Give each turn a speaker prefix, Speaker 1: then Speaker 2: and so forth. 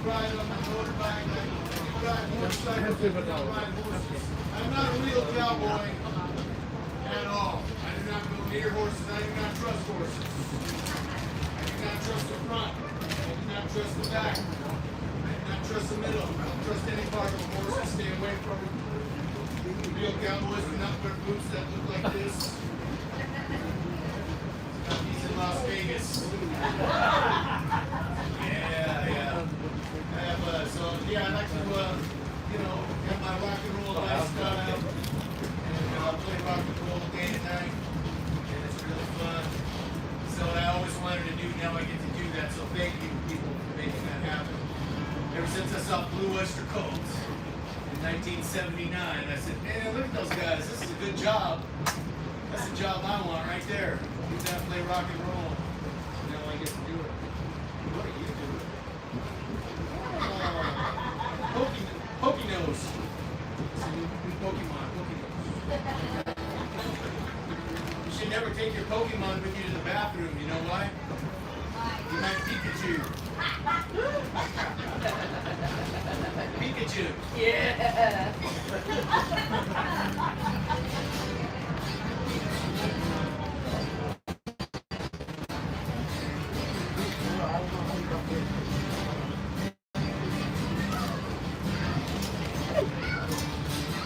Speaker 1: ride on my motorbike. I ride motorcycles. I ride horses. I'm not a real cowboy at all. I do not go near horses. I do not trust horses. I do not trust the front. I do not trust the back. I do not trust the middle. I don't trust any part of a horse. I stay away from it. Real cowboys do not wear boots that look like this. He's in Las Vegas. I like to, have my rock and roll lifestyle and play rock and roll day and night, and it's really fun. So what I always wanted to do, now I get to do that. So thank you, people, for making that happen. Ever since I saw Blue Oyster Cult in 1979, I said, man, look at those guys. This is a good job. That's the job I want right there. Do that, play rock and roll. Now I get to do it. What are you doing? Pokinose. Pokemon. You should never take your Pokemon with you to the bathroom. You know why? You might Pikachu. Pikachu.
Speaker 2: Yeah.